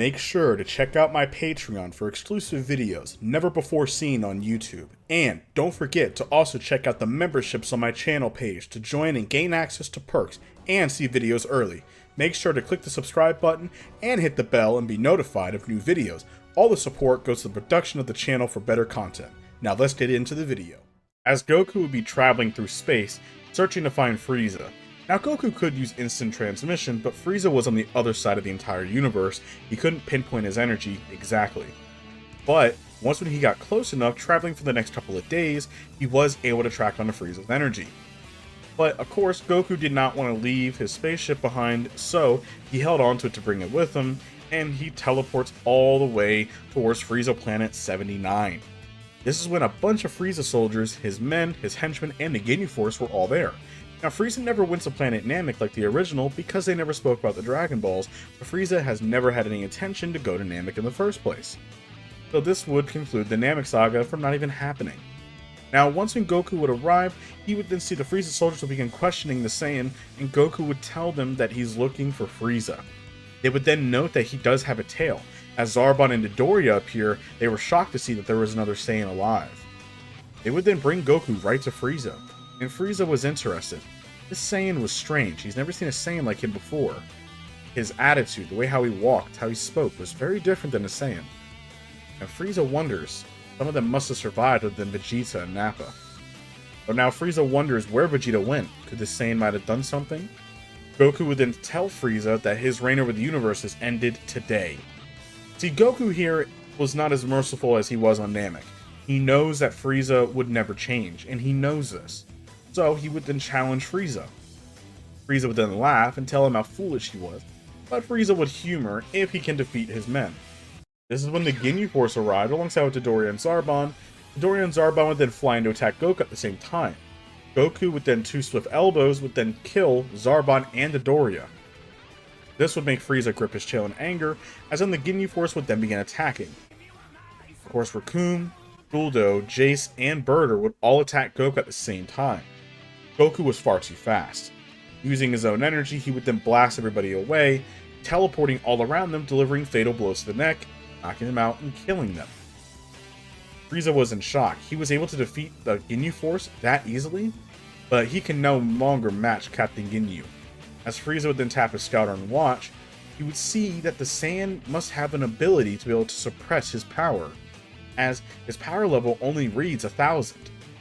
Make sure to check out my Patreon for exclusive videos never before seen on YouTube. And don't forget to also check out the memberships on my channel page to join and gain access to perks and see videos early. Make sure to click the subscribe button and hit the bell and be notified of new videos. All the support goes to the production of the channel for better content. Now let's get into the video. As Goku would be traveling through space, searching to find Frieza. Now Goku could use instant transmission, but Frieza was on the other side of the entire universe. He couldn't pinpoint his energy exactly. But once when he got close enough, traveling for the next couple of days, he was able to track onto Frieza's energy. But of course, Goku did not want to leave his spaceship behind, so he held on to it to bring it with him, and he teleports all the way towards Frieza Planet 79. This is when a bunch of Frieza soldiers, his men, his henchmen, and the Ginyu Force were all there. Now, Frieza never went to Planet Namek like the original because they never spoke about the Dragon Balls, but Frieza has never had any intention to go to Namek in the first place. So this would conclude the Namek saga from not even happening. Now, once when Goku would arrive, he would then see the Frieza soldiers would begin questioning the Saiyan, and Goku would tell them that he's looking for Frieza. They would then note that he does have a tail. As Zarbon and Dodoria appear, they were shocked to see that there was another Saiyan alive. They would then bring Goku right to Frieza, and Frieza was interested. This Saiyan was strange. He's never seen a Saiyan like him before. His attitude, the way how he walked, how he spoke, was very different than a Saiyan. And Frieza wonders, some of them must have survived other than Vegeta and Nappa. But now Frieza wonders where Vegeta went. Could this Saiyan might have done something? Goku would then tell Frieza that his reign over the universe has ended today. See, Goku here was not as merciful as he was on Namek. He knows that Frieza would never change, and he knows this. So he would then challenge Frieza. Frieza would then laugh and tell him how foolish he was, but Frieza would humor if he can defeat his men. This is when the Ginyu Force arrived alongside with Dodoria and Zarbon. Dodoria and Zarbon would then fly in to attack Goku at the same time. Goku with then two swift elbows would then kill Zarbon and Dodoria. This would make Frieza grip his tail in anger, as then the Ginyu Force would then begin attacking. Of course, Raccoon, Guldo, Jace, and Birder would all attack Goku at the same time. Goku was far too fast. Using his own energy, he would then blast everybody away, teleporting all around them, delivering fatal blows to the neck, knocking them out and killing them. Frieza was in shock. He was able to defeat the Ginyu Force that easily, but he can no longer match Captain Ginyu. As Frieza would then tap his scouter and watch, he would see that the Saiyan must have an ability to be able to suppress his power, as his power level only reads 1,000.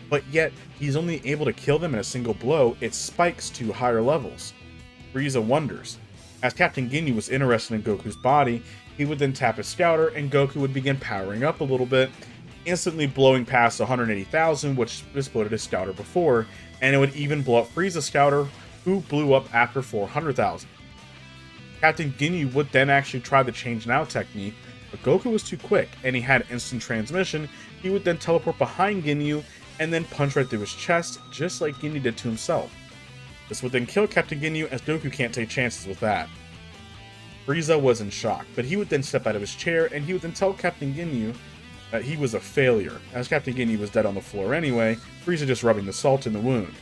But yet, he's only able to kill them in a single blow. It spikes to higher levels. Frieza wonders. As Captain Ginyu was interested in Goku's body, he would then tap his scouter and Goku would begin powering up a little bit, instantly blowing past 180,000, which exploded his scouter before, and it would even blow up Frieza's scouter, who blew up after 400,000. Captain Ginyu would then actually try the change now technique, but Goku was too quick, and he had instant transmission. He would then teleport behind Ginyu, and then punch right through his chest, just like Ginyu did to himself. This would then kill Captain Ginyu, as Goku can't take chances with that. Frieza was in shock, but he would then step out of his chair, and he would then tell Captain Ginyu that he was a failure, as Captain Ginyu was dead on the floor anyway, Frieza just rubbing the salt in the wound.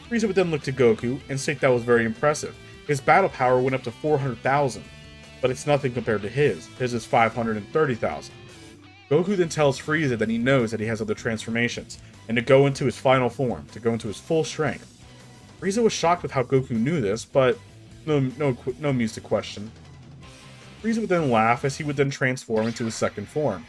Frieza would then look to Goku, and state that was very impressive. His battle power went up to 400,000, but it's nothing compared to his. His is 530,000. Goku then tells Frieza that he knows that he has other transformations, and to go into his final form, to go into his full strength. Frieza was shocked with how Goku knew this, but no muse to question. Frieza would then laugh as he would then transform into his second form.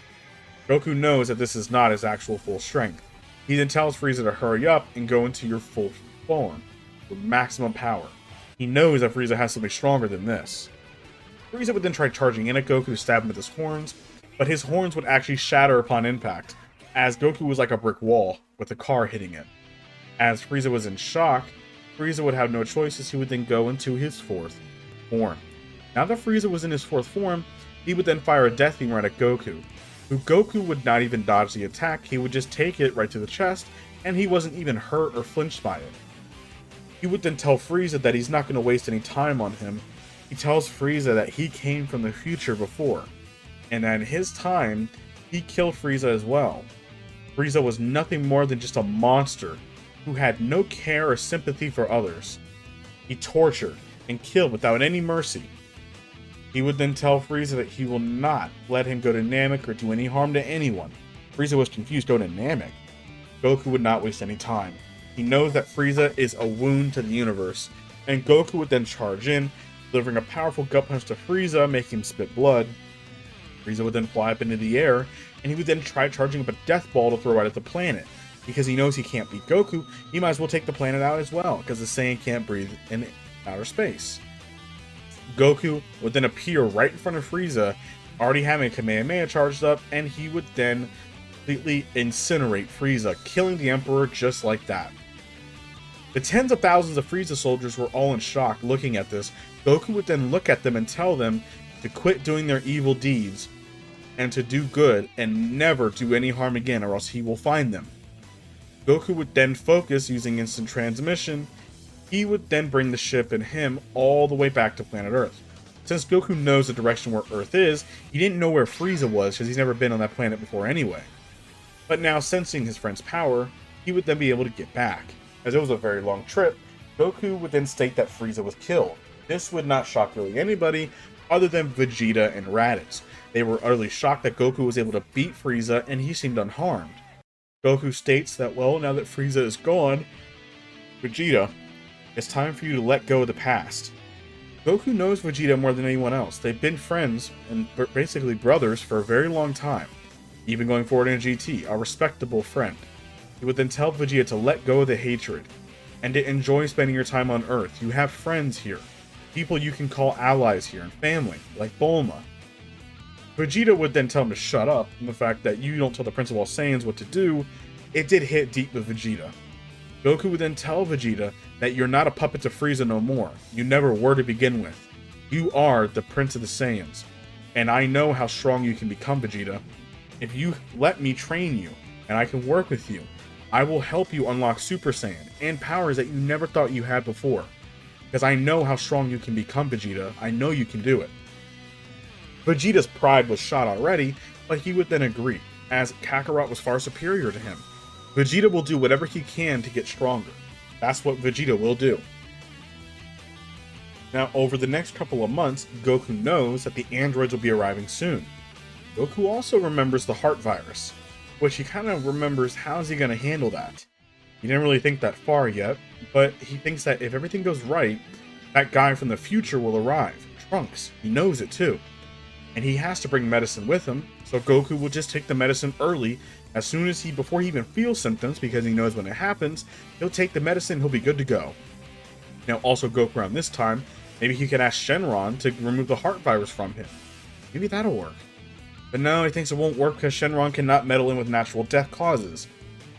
Goku knows that this is not his actual full strength. He then tells Frieza to hurry up and go into your full form, with maximum power. He knows that Frieza has something stronger than this. Frieza would then try charging in at Goku to stab him with his horns, but his horns would actually shatter upon impact, as Goku was like a brick wall, with a car hitting it. As Frieza was in shock, Frieza would have no choice as he would then go into his fourth form. Now that Frieza was in his fourth form, he would then fire a death beam right at Goku, who Goku would not even dodge the attack. He would just take it right to the chest, and he wasn't even hurt or flinched by it. He would then tell Frieza that he's not going to waste any time on him. He tells Frieza that he came from the future before, and that in his time, he killed Frieza as well. Frieza was nothing more than just a monster who had no care or sympathy for others. He tortured and killed without any mercy. He would then tell Frieza that he will not let him go to Namek or do any harm to anyone. Frieza was confused. Go to Namek? Goku would not waste any time. He knows that Frieza is a wound to the universe, and Goku would then charge in, delivering a powerful gut punch to Frieza, making him spit blood. Frieza would then fly up into the air, and he would then try charging up a death ball to throw right at the planet. Because he knows he can't beat Goku, he might as well take the planet out as well, because the Saiyan can't breathe in outer space. Goku would then appear right in front of Frieza, already having a Kamehameha charged up, and he would then completely incinerate Frieza, killing the Emperor just like that. The tens of thousands of Frieza soldiers were all in shock looking at this. Goku would then look at them and tell them to quit doing their evil deeds and to do good and never do any harm again, or else he will find them. Goku would then focus using instant transmission. He would then bring the ship and him all the way back to planet Earth. Since Goku knows the direction where Earth is, he didn't know where Frieza was because he's never been on that planet before anyway. But now, sensing his friend's power, he would then be able to get back. As it was a very long trip, Goku would then state that Frieza was killed. This would not shock really anybody other than Vegeta and Raditz. They were utterly shocked that Goku was able to beat Frieza and he seemed unharmed. Goku states that, well, now that Frieza is gone, Vegeta, it's time for you to let go of the past. Goku knows Vegeta more than anyone else. They've been friends and basically brothers for a very long time, even going forward in GT, a respectable friend. He would then tell Vegeta to let go of the hatred and to enjoy spending your time on Earth. You have friends here, people you can call allies here, and family, like Bulma. Vegeta would then tell him to shut up, and the fact that you don't tell the Prince of All Saiyans what to do, it did hit deep with Vegeta. Goku would then tell Vegeta that you're not a puppet to Frieza no more. You never were to begin with. You are the Prince of the Saiyans, and I know how strong you can become, Vegeta. If you let me train you, and I can work with you, I will help you unlock Super Saiyan and powers that you never thought you had before. Because I know how strong you can become, Vegeta. I know you can do it. Vegeta's pride was shot already, but he would then agree, as Kakarot was far superior to him. Vegeta will do whatever he can to get stronger. That's what Vegeta will do. Now, over the next couple of months, Goku knows that the androids will be arriving soon. Goku also remembers the heart virus, which he kind of remembers how is he going to handle that. He didn't really think that far yet, but he thinks that if everything goes right, that guy from the future will arrive. Trunks. He knows it too. And he has to bring medicine with him, so Goku will just take the medicine early, as soon as before he even feels symptoms, because he knows when it happens, he'll take the medicine, he'll be good to go. Now also Goku around this time, maybe he could ask Shenron to remove the heart virus from him. Maybe that'll work. But no, he thinks it won't work because Shenron cannot meddle in with natural death causes.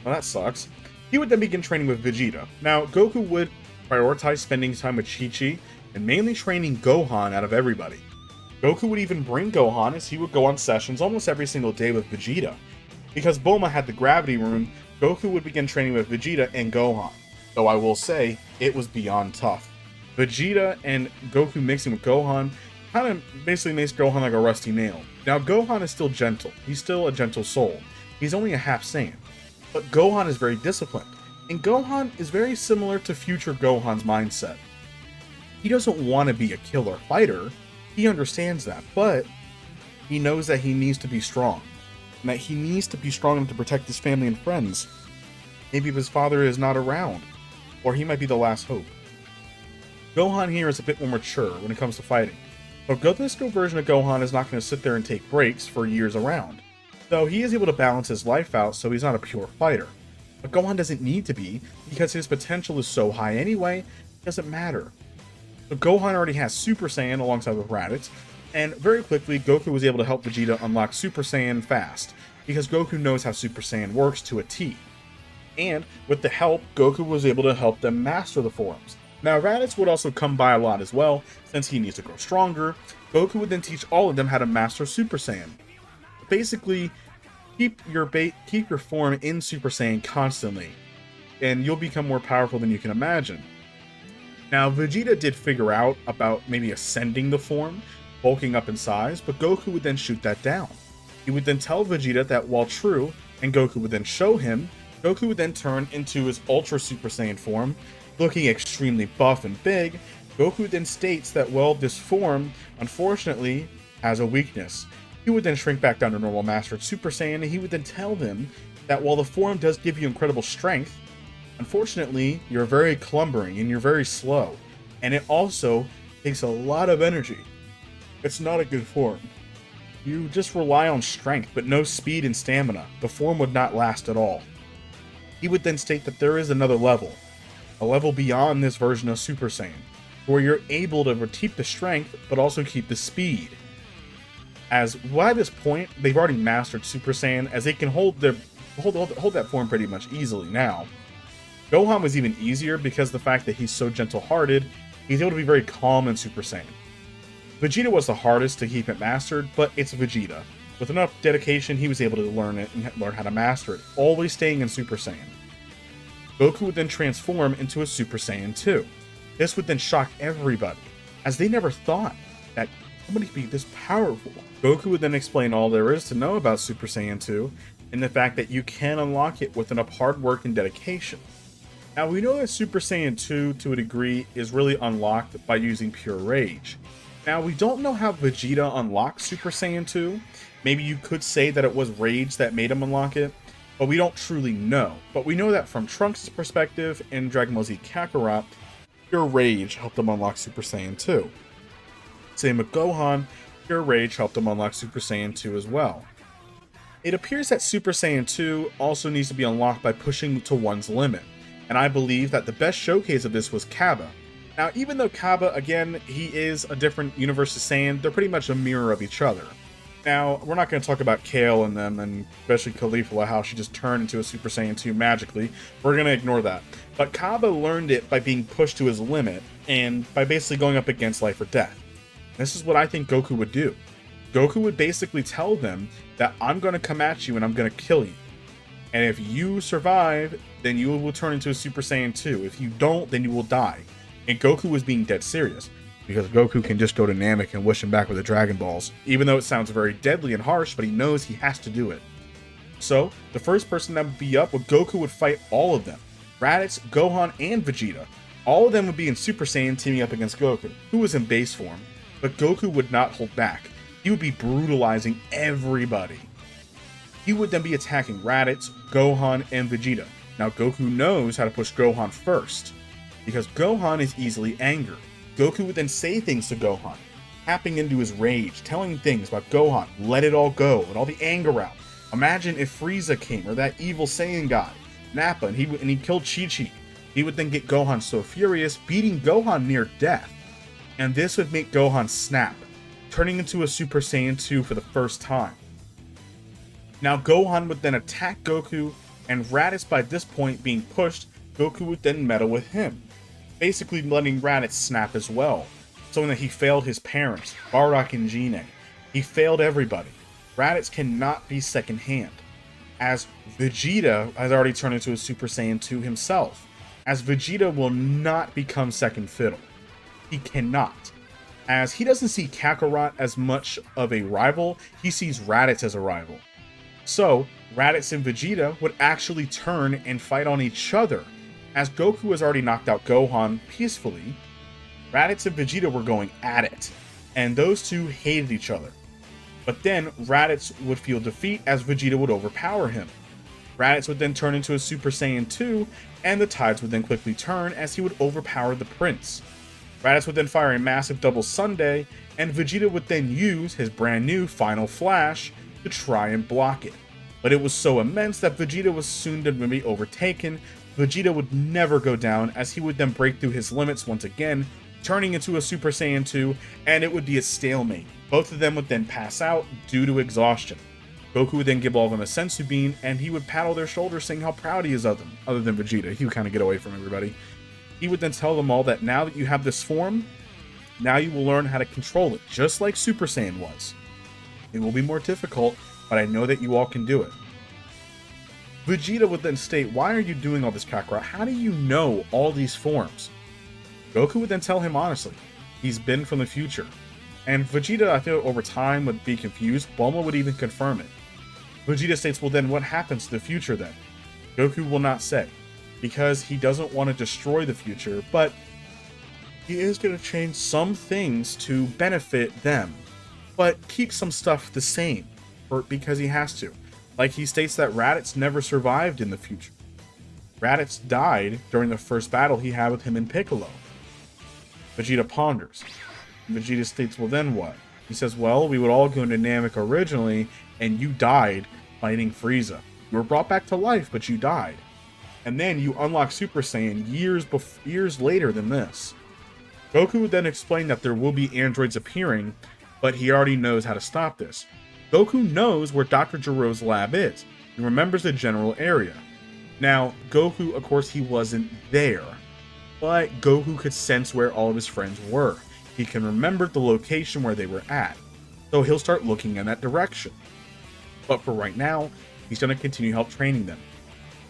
Well, that sucks. He would then begin training with Vegeta. Now, Goku would prioritize spending time with Chi-Chi, and mainly training Gohan out of everybody. Goku would even bring Gohan as he would go on sessions almost every single day with Vegeta. Because Bulma had the gravity room, Goku would begin training with Vegeta and Gohan. Though I will say, it was beyond tough. Vegeta and Goku mixing with Gohan kind of basically makes Gohan like a rusty nail. Now Gohan is still gentle. He's still a gentle soul. He's only a half Saiyan. But Gohan is very disciplined. And Gohan is very similar to future Gohan's mindset. He doesn't want to be a killer fighter. He understands that, but he knows that he needs to be strong. And that he needs to be strong enough to protect his family and friends. Maybe if his father is not around, or he might be the last hope. Gohan here is a bit more mature when it comes to fighting. But this version of Gohan is not going to sit there and take breaks for years around. Though he is able to balance his life out so he's not a pure fighter. But Gohan doesn't need to be, because his potential is so high anyway, it doesn't matter. So Gohan already has Super Saiyan alongside with Raditz, and very quickly Goku was able to help Vegeta unlock Super Saiyan fast, because Goku knows how Super Saiyan works to a T. And with the help, Goku was able to help them master the forms. Now Raditz would also come by a lot as well, since he needs to grow stronger. Goku would then teach all of them how to master Super Saiyan. Basically, keep your form in Super Saiyan constantly, and you'll become more powerful than you can imagine. Now, Vegeta did figure out about maybe ascending the form, bulking up in size, but Goku would then shoot that down. He would then tell Vegeta that while true, and Goku would then show him, Goku would then turn into his Ultra Super Saiyan form, looking extremely buff and big, Goku then states that, well, this form, unfortunately, has a weakness. He would then shrink back down to normal Mastered Super Saiyan, and he would then tell them that while the form does give you incredible strength, unfortunately, you're very clumbering and you're very slow. And it also takes a lot of energy. It's not a good form. You just rely on strength, but no speed and stamina. The form would not last at all. He would then state that there is another level, a level beyond this version of Super Saiyan, where you're able to keep the strength, but also keep the speed. As by this point, they've already mastered Super Saiyan, as they can hold that form pretty much easily now. Gohan was even easier because of the fact that he's so gentle-hearted, he's able to be very calm in Super Saiyan. Vegeta was the hardest to keep it mastered, but it's Vegeta. With enough dedication, he was able to learn it and learn how to master it, always staying in Super Saiyan. Goku would then transform into a Super Saiyan 2. This would then shock everybody, as they never thought that somebody could be this powerful. Goku would then explain all there is to know about Super Saiyan 2, and the fact that you can unlock it with enough hard work and dedication. Now, we know that Super Saiyan 2, to a degree, is really unlocked by using pure rage. Now, we don't know how Vegeta unlocked Super Saiyan 2. Maybe you could say that it was rage that made him unlock it, but we don't truly know. But we know that from Trunks' perspective in Dragon Ball Z Kakarot, pure rage helped him unlock Super Saiyan 2. Same with Gohan, pure rage helped him unlock Super Saiyan 2 as well. It appears that Super Saiyan 2 also needs to be unlocked by pushing to one's limit, and I believe that the best showcase of this was Kaba. Now, even though Kaba, again, he is a different universe of Saiyan, they're pretty much a mirror of each other. Now, we're not going to talk about Kale and them, and especially Caulifla, how she just turned into a Super Saiyan 2 magically. We're going to ignore that. But Kaba learned it by being pushed to his limit, and by basically going up against life or death. This is what I think Goku would do. Goku would basically tell them that I'm going to come at you and I'm going to kill you. And if you survive, then you will turn into a Super Saiyan 2. If you don't, then you will die. And Goku was being dead serious, because Goku can just go to Namek and wish him back with the Dragon Balls, even though it sounds very deadly and harsh, but he knows he has to do it. So, the first person that would be up, Goku would fight all of them. Raditz, Gohan, and Vegeta. All of them would be in Super Saiyan teaming up against Goku, who was in base form. But Goku would not hold back. He would be brutalizing everybody. He would then be attacking Raditz, Gohan, and Vegeta. Now, Goku knows how to push Gohan first, because Gohan is easily angered. Goku would then say things to Gohan, tapping into his rage, telling things about Gohan, let it all go, and all the anger out. Imagine if Frieza came, or that evil Saiyan guy, Nappa, and he killed Chi-Chi. He would then get Gohan so furious, beating Gohan near death. And this would make Gohan snap, turning into a Super Saiyan 2 for the first time. Now Gohan would then attack Goku, and Raditz, by this point being pushed, Goku would then meddle with him, basically letting Raditz snap as well, showing that he failed his parents, Bardock and Gine. He failed everybody. Raditz cannot be second hand, as Vegeta has already turned into a Super Saiyan 2 himself, as Vegeta will not become second fiddle. He cannot, as he doesn't see Kakarot as much of a rival, he sees Raditz as a rival. So, Raditz and Vegeta would actually turn and fight on each other. As Goku has already knocked out Gohan peacefully, Raditz and Vegeta were going at it, and those two hated each other. But then, Raditz would feel defeat as Vegeta would overpower him. Raditz would then turn into a Super Saiyan 2, and the tides would then quickly turn as he would overpower the Prince. Raditz would then fire a massive double Sunday, and Vegeta would then use his brand new Final Flash to try and block it. But it was so immense that Vegeta was soon to be overtaken. Vegeta would never go down, as he would then break through his limits once again, turning into a Super Saiyan 2, and it would be a stalemate. Both of them would then pass out due to exhaustion. Goku would then give all of them a sensu bean, and he would paddle their shoulders saying how proud he is of them, other than Vegeta. He would kind of get away from everybody. He would then tell them all that now that you have this form, now you will learn how to control it, just like Super Saiyan was. It will be more difficult, but I know that you all can do it. Vegeta would then state, why are you doing all this, Kakarot? How do you know all these forms? Goku would then tell him honestly, he's been from the future. And Vegeta, I think over time, would be confused. Bulma would even confirm it. Vegeta states, well then what happens to the future then? Goku will not say, because he doesn't want to destroy the future, but he is going to change some things to benefit them, but keep some stuff the same, because he has to. Like he states that Raditz never survived in the future. Raditz died during the first battle he had with him and Piccolo. Vegeta ponders. Vegeta states, well then what? He says, well, we would all go into Namek originally, and you died fighting Frieza. You were brought back to life, but you died. And then you unlock Super Saiyan years later than this. Goku would then explain that there will be androids appearing, but he already knows how to stop this. Goku knows where Dr. Gero's lab is. He remembers the general area. Now, Goku, of course, he wasn't there, but Goku could sense where all of his friends were. He can remember the location where they were at, so he'll start looking in that direction. But for right now, he's going to continue help training them.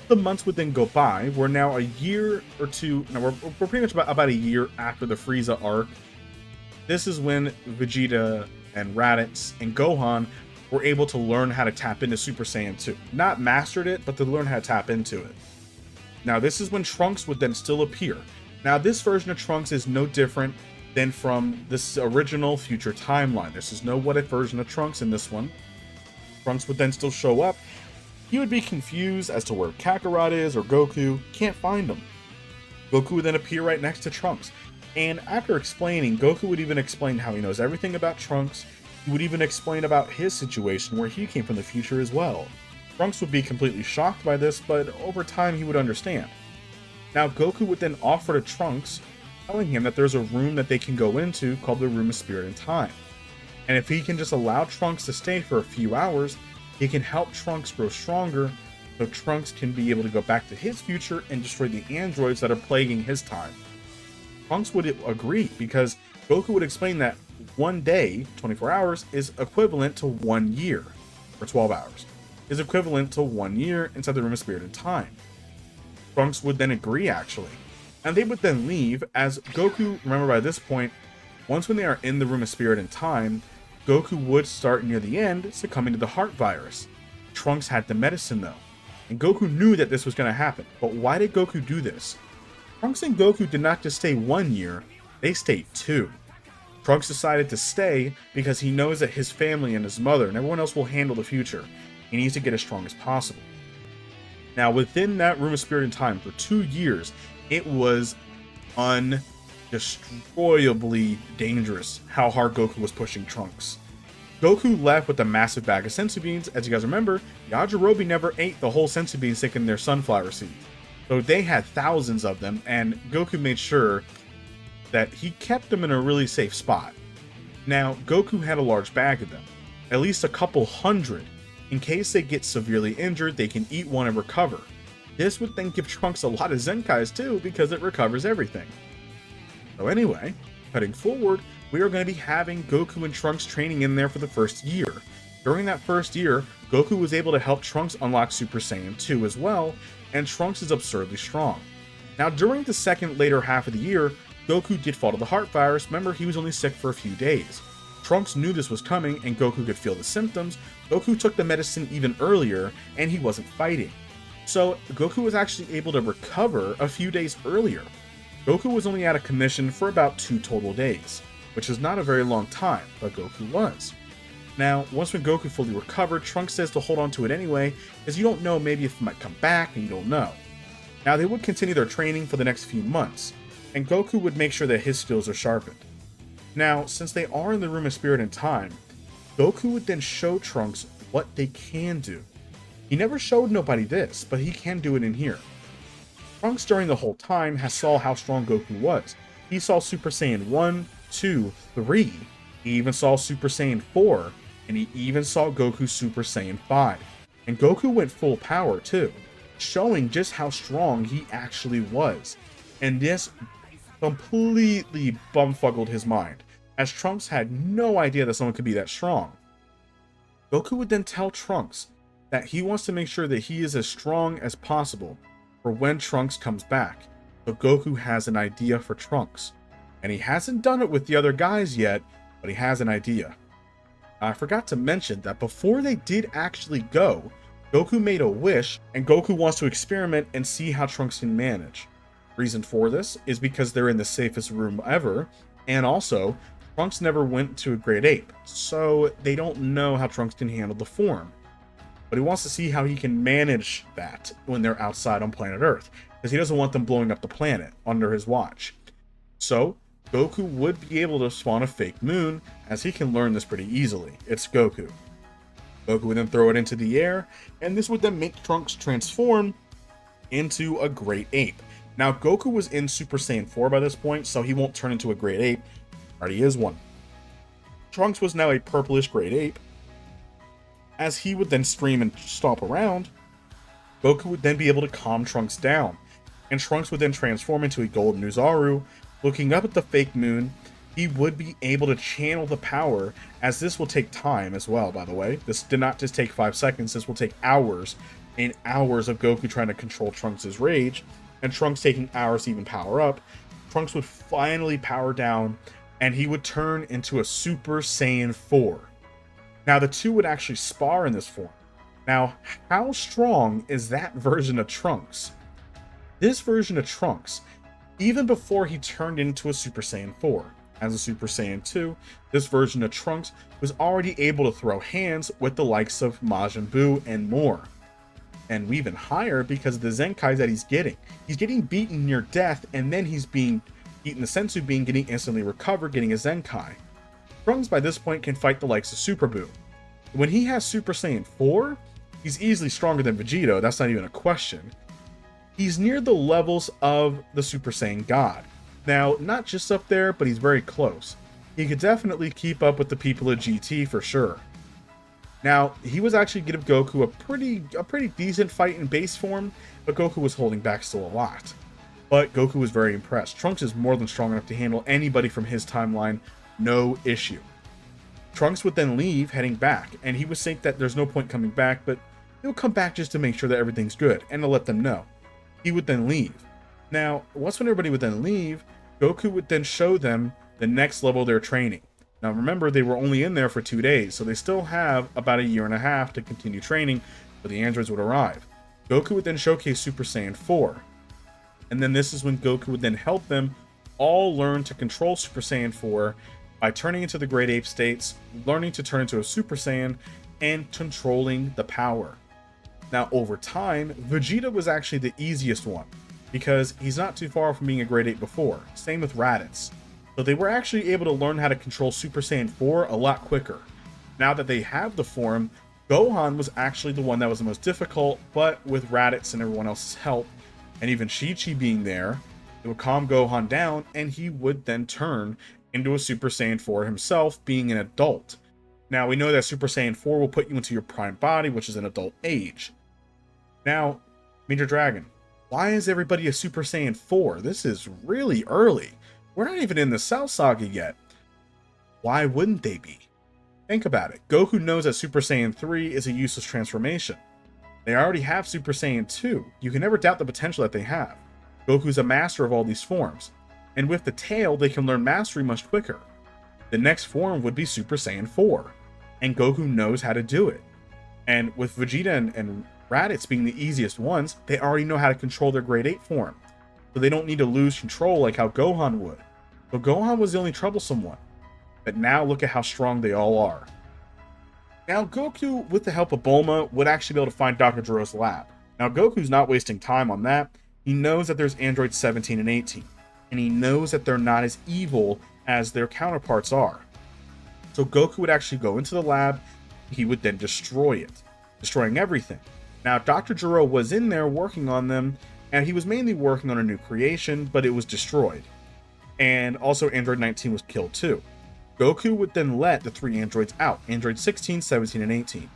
The months would then go by. We're now a year or two, no, we're pretty much about a year after the Frieza arc. This is when Vegeta and Raditz and Gohan were able to learn how to tap into Super Saiyan 2. Not mastered it, but to learn how to tap into it. Now this is when Trunks would then still appear. Now this version of Trunks is no different than from this original future timeline. This is no what if version of Trunks in this one. Trunks would then still show up. He would be confused as to where Kakarot is or Goku, can't find him. Goku would then appear right next to Trunks. And after explaining, Goku would even explain how he knows everything about Trunks. He would even explain about his situation where he came from the future as well. Trunks would be completely shocked by this, but over time he would understand. Now Goku would then offer to Trunks, telling him that there's a room that they can go into called the Room of Spirit and Time. And if he can just allow Trunks to stay for a few hours, he can help Trunks grow stronger, so Trunks can be able to go back to his future and destroy the androids that are plaguing his time. Trunks would agree, because Goku would explain that one day, 24 hours, is equivalent to 1 year, or 12 hours, is equivalent to 1 year inside the Room of Spirit and Time. Trunks would then agree, actually, and they would then leave, as Goku, remember by this point, once when they are in the Room of Spirit and Time, Goku would start near the end succumbing to the heart virus. Trunks had the medicine though, and Goku knew that this was going to happen. But why did Goku do this? Trunks and Goku did not just stay 1 year, they stayed 2. Trunks decided to stay because he knows that his family and his mother and everyone else will handle the future. He needs to get as strong as possible. Now within that Room of Spirit and Time for 2 years, it was undestroyably dangerous how hard Goku was pushing Trunks. Goku left with a massive bag of senzu beans. As you guys remember, Yajirobe never ate the whole senzu beans sticking in their sunflower seeds. So they had thousands of them, and Goku made sure that he kept them in a really safe spot. Now, Goku had a large bag of them, at least a couple hundred. In case they get severely injured, they can eat one and recover. This would then give Trunks a lot of Zenkais too, because it recovers everything. So anyway, cutting forward, we are going to be having Goku and Trunks training in there for the first year. During that first year, Goku was able to help Trunks unlock Super Saiyan 2 as well, and Trunks is absurdly strong. Now during the second later half of the year, Goku did fall to the heart virus. Remember, he was only sick for a few days. Trunks knew this was coming and Goku could feel the symptoms. Goku took the medicine even earlier and he wasn't fighting. So Goku was actually able to recover a few days earlier. Goku was only out of commission for about 2 total days, which is not a very long time, but Goku was. Now, once when Goku fully recovered, Trunks says to hold on to it anyway, as you don't know maybe if it might come back and you don't know. Now they would continue their training for the next few months, and Goku would make sure that his skills are sharpened. Now, since they are in the Room of Spirit and Time, Goku would then show Trunks what they can do. He never showed nobody this, but he can do it in here. Trunks during the whole time has saw how strong Goku was. He saw Super Saiyan 1, 2, 3, he even saw Super Saiyan 4, and he even saw Goku Super Saiyan 5. And Goku went full power too, showing just how strong he actually was. And this completely bumfuckled his mind, as Trunks had no idea that someone could be that strong. Goku would then tell Trunks that he wants to make sure that he is as strong as possible for when Trunks comes back. So Goku has an idea for Trunks. And he hasn't done it with the other guys yet, but he has an idea. I forgot to mention that before they did actually go, Goku made a wish, and Goku wants to experiment and see how Trunks can manage. Reason for this is because they're in the safest room ever, and also, Trunks never went to a Great Ape, so they don't know how Trunks can handle the form. But he wants to see how he can manage that when they're outside on planet Earth, because he doesn't want them blowing up the planet under his watch. So, Goku would be able to spawn a fake moon, as he can learn this pretty easily. It's Goku. Goku would then throw it into the air, and this would then make Trunks transform into a Great Ape. Now, Goku was in Super Saiyan 4 by this point, so he won't turn into a Great Ape. Already is one. Trunks was now a purplish Great Ape. As he would then scream and stomp around, Goku would then be able to calm Trunks down, and Trunks would then transform into a Golden Uzaru. Looking up at the fake moon, he would be able to channel the power, as this will take time as well, by the way. This did not just take 5 seconds, this will take hours and hours of Goku trying to control Trunks' rage, and Trunks taking hours to even power up. Trunks would finally power down, and he would turn into a Super Saiyan 4. Now, the two would actually spar in this form. Now, how strong is that version of Trunks? This version of Trunks, even before he turned into a Super Saiyan 4, as a Super Saiyan 2, this version of Trunks was already able to throw hands with the likes of Majin Buu and more. And even higher because of the Zenkais that he's getting. He's getting beaten near death, and then he's being eaten the Senzu Bean, getting instantly recovered, getting a Zenkai. Trunks by this point can fight the likes of Super Buu. When he has Super Saiyan 4, he's easily stronger than Vegito, that's not even a question. He's near the levels of the Super Saiyan God. Now, not just up there, but he's very close. He could definitely keep up with the people of GT for sure. Now, he was actually giving Goku a pretty decent fight in base form, but Goku was holding back still a lot. But Goku was very impressed. Trunks is more than strong enough to handle anybody from his timeline, no issue. Trunks would then leave, heading back, and he would think that there's no point coming back, but he'll come back just to make sure that everything's good, and to let them know. He would then leave. Now, once when everybody would then leave, Goku would then show them the next level of their training. Now remember, they were only in there for 2 days, so they still have about a year and a half to continue training, but the androids would arrive. Goku would then showcase Super Saiyan 4. And then this is when Goku would then help them all learn to control Super Saiyan 4 by turning into the Great Ape states, learning to turn into a Super Saiyan, and controlling the power. Now over time, Vegeta was actually the easiest one, because he's not too far from being a Great Ape before. Same with Raditz. So they were actually able to learn how to control Super Saiyan 4 a lot quicker. Now that they have the form, Gohan was actually the one that was the most difficult, but with Raditz and everyone else's help, and even Chi-Chi being there, it would calm Gohan down, and he would then turn into a Super Saiyan 4 himself, being an adult. Now, we know that Super Saiyan 4 will put you into your prime body, which is an adult age. Now, Major Dragon, why is everybody a Super Saiyan 4? This is really early. We're not even in the Cell Saga yet. Why wouldn't they be? Think about it. Goku knows that Super Saiyan 3 is a useless transformation. They already have Super Saiyan 2. You can never doubt the potential that they have. Goku's a master of all these forms. And with the tail, they can learn mastery much quicker. The next form would be Super Saiyan 4. And Goku knows how to do it. And with Vegeta and Raditz being the easiest ones, they already know how to control their Great Ape form. So they don't need to lose control like how Gohan would. So Gohan was the only troublesome one. But now look at how strong they all are. Now Goku, with the help of Bulma, would actually be able to find Dr. Gero's lab. Now Goku's not wasting time on that. He knows that there's androids 17 and 18. And he knows that they're not as evil as their counterparts are. So Goku would actually go into the lab. He would then destroy it, destroying everything. Now Dr. Gero was in there working on them, and he was mainly working on a new creation, but it was destroyed. And also Android 19 was killed too. Goku would then let the 3 androids out, Android 16, 17, and 18.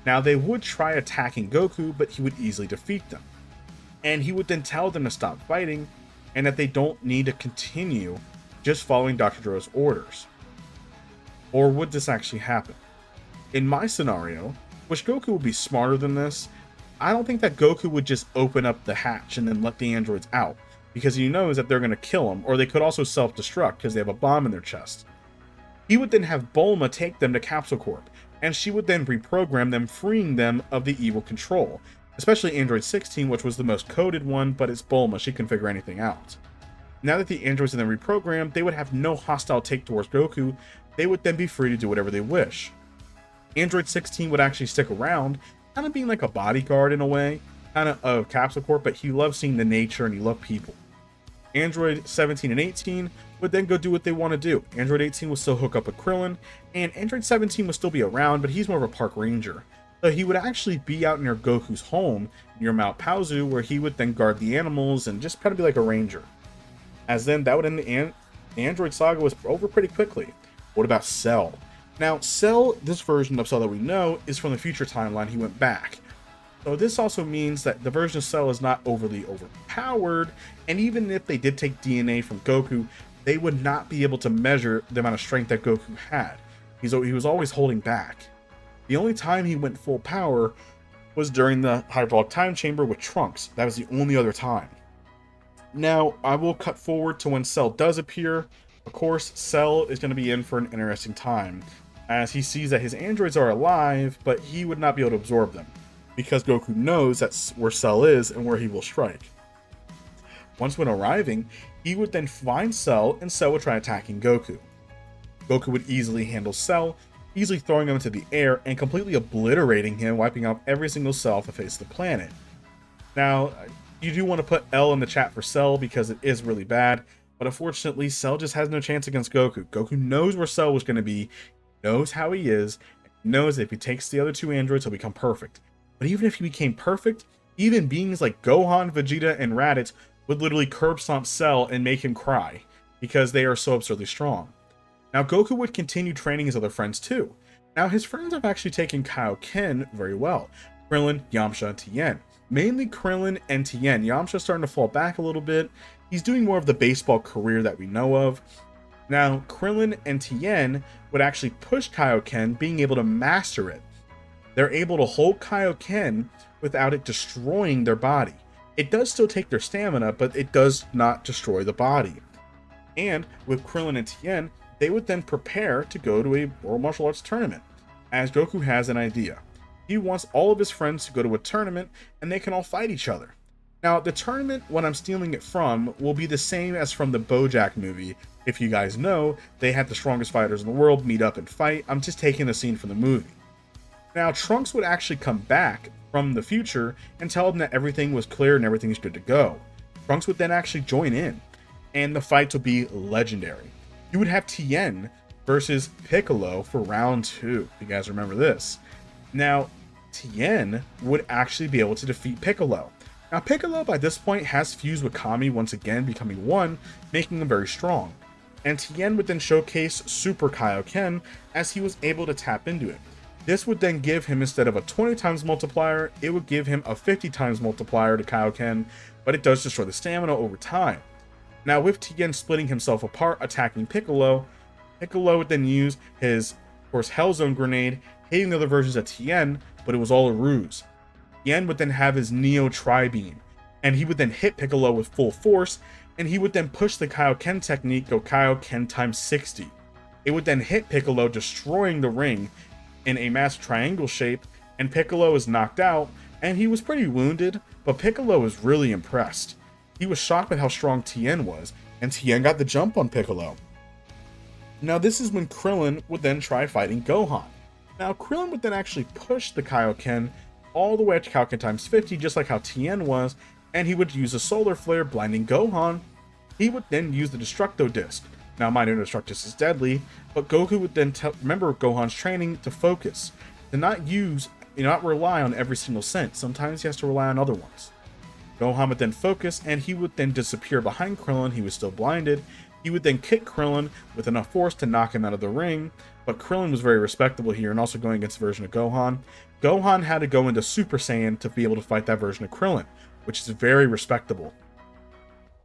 Now they would try attacking Goku, but he would easily defeat them. And he would then tell them to stop fighting, and that they don't need to continue just following Dr. Gero's orders. Or would this actually happen? In my scenario, which Goku would be smarter than this, I don't think that Goku would just open up the hatch and then let the androids out, because he knows that they're going to kill him, or they could also self-destruct because they have a bomb in their chest. He would then have Bulma take them to Capsule Corp, and she would then reprogram them, freeing them of the evil control. especially Android 16, which was the most coded one, but it's Bulma, she can figure anything out. Now that the androids are then reprogrammed, they would have no hostile take towards Goku. They would then be free to do whatever they wish. Android 16 would actually stick around, kind of being like a bodyguard in a way, kind of Capsule Corp, but he loved seeing the nature and he loved people. Android 17 and 18 would then go do what they want to do. Android 18 will still hook up with Krillin, and Android 17 will still be around, but he's more of a park ranger. So he would actually be out near Goku's home, near Mount Paozu, where he would then guard the animals and just kind of be like a ranger. As then, that would end the Android saga was over pretty quickly. What about Cell? Now, Cell, this version of Cell that we know, is from the future timeline. He went back. So this also means that the version of Cell is not overly overpowered, and even if they did take DNA from Goku, they would not be able to measure the amount of strength that Goku had. He was always holding back. The only time he went full power was during the hyperbolic time chamber with Trunks. That was the only other time. Now, I will cut forward to when Cell does appear. Of course, Cell is going to be in for an interesting time, as he sees that his androids are alive, but he would not be able to absorb them, because Goku knows that's where Cell is and where he will strike. Once when arriving, he would then find Cell, and Cell would try attacking Goku. Goku would easily handle Cell, easily throwing him into the air and completely obliterating him, wiping out every single cell off the face of the planet. Now, you do want to put L in the chat for Cell because it is really bad, but unfortunately, Cell just has no chance against Goku. Goku knows where Cell was going to be, knows how he is, and knows that if he takes the other two androids, he'll become perfect. But even if he became perfect, even beings like Gohan, Vegeta, and Raditz would literally curb stomp Cell and make him cry, because they are so absurdly strong. Now, Goku would continue training his other friends too. Now, his friends have actually taken Kaioken very well. Krillin, Yamcha, and Tien. Mainly Krillin and Tien. Yamcha's starting to fall back a little bit. He's doing more of the baseball career that we know of. Now, Krillin and Tien would actually push Kaioken, being able to master it. They're able to hold Kaioken without it destroying their body. It does still take their stamina, but it does not destroy the body. And with Krillin and Tien, they would then prepare to go to a World Martial Arts tournament, as Goku has an idea. He wants all of his friends to go to a tournament, and they can all fight each other. Now, the tournament, what I'm stealing it from, will be the same as from the BoJack movie. If you guys know, they had the strongest fighters in the world meet up and fight. I'm just taking the scene from the movie. Now, Trunks would actually come back from the future and tell them that everything was clear and everything is good to go. Trunks would then actually join in, and the fights would be legendary. You would have Tien versus Piccolo for round 2, if you guys remember this. Now, Tien would actually be able to defeat Piccolo. Now, Piccolo by this point has fused with Kami once again, becoming one, making him very strong. And Tien would then showcase Super Kaioken as he was able to tap into it. This would then give him, instead of a 20 times multiplier, it would give him a 50 times multiplier to Kaioken, but it does destroy the stamina over time. Now, with Tien splitting himself apart, attacking Piccolo, Piccolo would then use his, of course, Hellzone grenade, hitting the other versions of Tien, but it was all a ruse. Tien would then have his Neo Tri-Beam, and he would then hit Piccolo with full force, and he would then push the Kaioken technique, go Kaioken times 60. It would then hit Piccolo, destroying the ring in a massive triangle shape, and Piccolo is knocked out, and he was pretty wounded, but Piccolo was really impressed. He was shocked at how strong Tien was, and Tien got the jump on Piccolo. Now, this is when Krillin would then try fighting Gohan. Now, Krillin would then actually push the Kaioken all the way up to Kaioken times 50, just like how Tien was, and he would use a solar flare, blinding Gohan. He would then use the Destructo Disc. Now, mind you, Destructo Disc is deadly, but Goku would then remember Gohan's training to focus, to not rely on every single sense. Sometimes he has to rely on other ones. Gohan would then focus, and he would then disappear behind Krillin. He was still blinded. He would then kick Krillin with enough force to knock him out of the ring, but Krillin was very respectable here, and also going against the version of Gohan. Gohan had to go into Super Saiyan to be able to fight that version of Krillin, which is very respectable.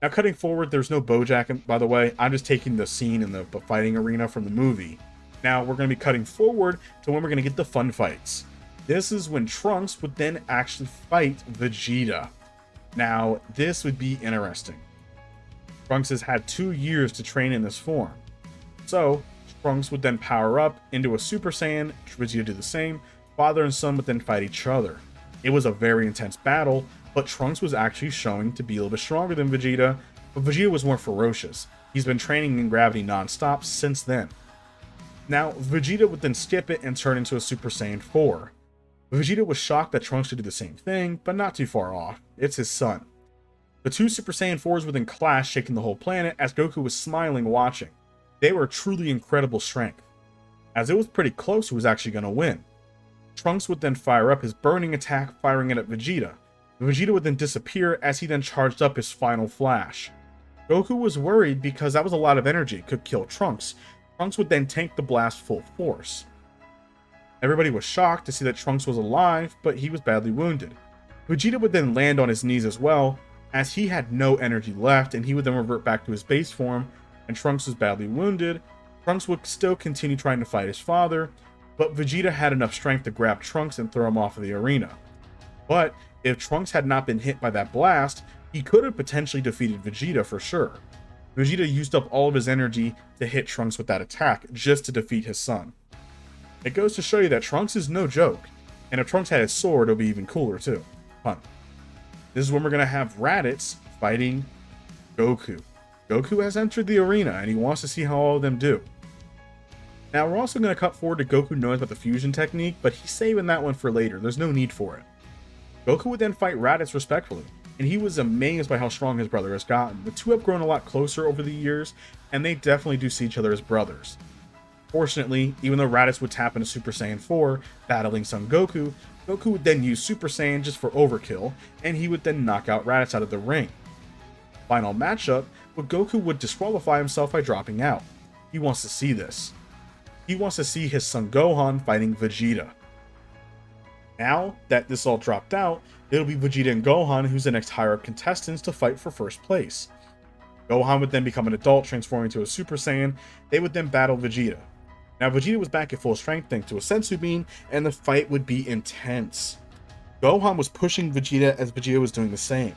Now, cutting forward, there's no BoJack, by the way. I'm just taking the scene in the fighting arena from the movie. Now, we're going to be cutting forward to when we're going to get the fun fights. This is when Trunks would then actually fight Vegeta. Now, this would be interesting. Trunks has had 2 years to train in this form. So, Trunks would then power up into a Super Saiyan, Vegeta do the same, father and son would then fight each other. It was a very intense battle, but Trunks was actually showing to be a little bit stronger than Vegeta, but Vegeta was more ferocious. He's been training in gravity non-stop since then. Now, Vegeta would then skip it and turn into a Super Saiyan 4. Vegeta was shocked that Trunks should do the same thing, but not too far off. It's his son. The two Super Saiyan 4s would then clash, shaking the whole planet as Goku was smiling watching. They were truly incredible strength. As it was pretty close who was actually going to win. Trunks would then fire up his burning attack, firing it at Vegeta. Vegeta would then disappear as he then charged up his final flash. Goku was worried because that was a lot of energy, could kill Trunks. Trunks would then tank the blast full force. Everybody was shocked to see that Trunks was alive, but he was badly wounded. Vegeta would then land on his knees as well, as he had no energy left, and he would then revert back to his base form, and Trunks was badly wounded. Trunks would still continue trying to fight his father, but Vegeta had enough strength to grab Trunks and throw him off of the arena. But if Trunks had not been hit by that blast, he could have potentially defeated Vegeta for sure. Vegeta used up all of his energy to hit Trunks with that attack, just to defeat his son. It goes to show you that Trunks is no joke, and if Trunks had his sword, it would be even cooler too. Fun. This is when we're going to have Raditz fighting Goku. Goku has entered the arena, and he wants to see how all of them do. Now, we're also going to cut forward to Goku knows about the fusion technique, but he's saving that one for later. There's no need for it. Goku would then fight Raditz respectfully, and he was amazed by how strong his brother has gotten. The two have grown a lot closer over the years, and they definitely do see each other as brothers. Fortunately, even though Raditz would tap into Super Saiyan 4, battling Son Goku, Goku would then use Super Saiyan just for overkill, and he would then knock out Raditz out of the ring. Final matchup, but Goku would disqualify himself by dropping out. He wants to see this. He wants to see his son Gohan fighting Vegeta. Now that this all dropped out, it'll be Vegeta and Gohan who's the next higher up contestants to fight for first place. Gohan would then become an adult, transforming into a Super Saiyan. They would then battle Vegeta. Now Vegeta was back at full strength thanks to a Sensu Bean, and the fight would be intense. Gohan was pushing Vegeta as Vegeta was doing the same.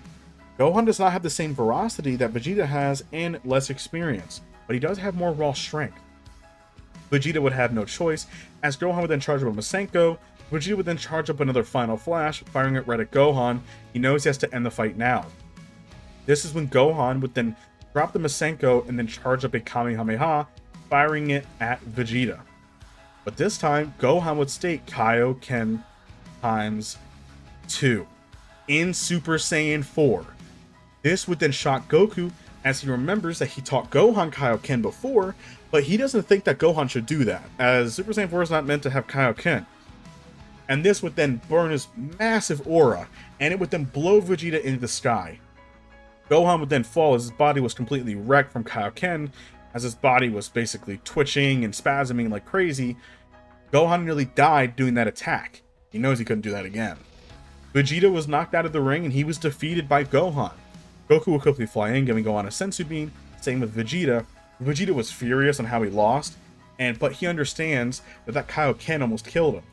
Gohan does not have the same ferocity that Vegeta has and less experience, but he does have more raw strength. Vegeta would have no choice, as Gohan would then charge up a Masenko. Vegeta would then charge up another final flash, firing it right at Gohan. He knows he has to end the fight now. This is when Gohan would then drop the Masenko and then charge up a Kamehameha, firing it at Vegeta. But this time, Gohan would state Kaioken times 2 in Super Saiyan 4. This would then shock Goku, as he remembers that he taught Gohan Kaioken before, but he doesn't think that Gohan should do that, as Super Saiyan 4 is not meant to have Kaioken. And this would then burn his massive aura, and it would then blow Vegeta into the sky. Gohan would then fall as his body was completely wrecked from Kaioken, as his body was basically twitching and spasming like crazy. Gohan nearly died doing that attack. He knows he couldn't do that again. Vegeta was knocked out of the ring and he was defeated by Gohan. Goku would quickly fly in, giving Gohan a Sensu Bean. Same with Vegeta. Vegeta was furious on how he lost, but he understands that Kaioken almost killed him.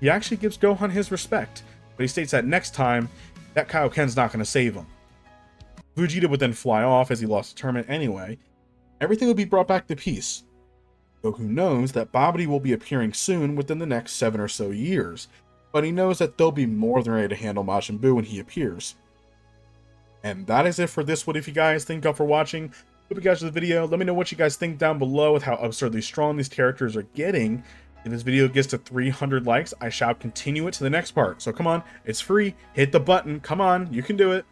He actually gives Gohan his respect, but he states that next time, that Kaioken's not going to save him. Vegeta would then fly off as he lost the tournament anyway. Everything would be brought back to peace. Goku knows that Babidi will be appearing soon within the next 7 or so years, but he knows that they'll be more than ready to handle Majin Buu when he appears. And that is it for this. What if you guys? Thank you all for watching. Hope you guys enjoyed the video. Let me know what you guys think down below with how absurdly strong these characters are getting. If this video gets to 300 likes, I shall continue it to the next part. So come on, it's free. Hit the button. Come on, you can do it.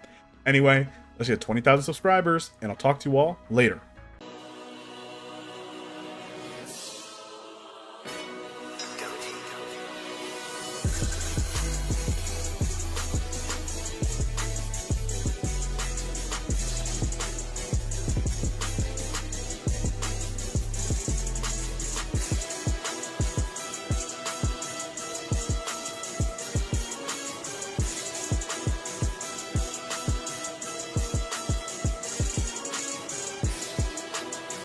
Anyway, let's get 20,000 subscribers, and I'll talk to you all later.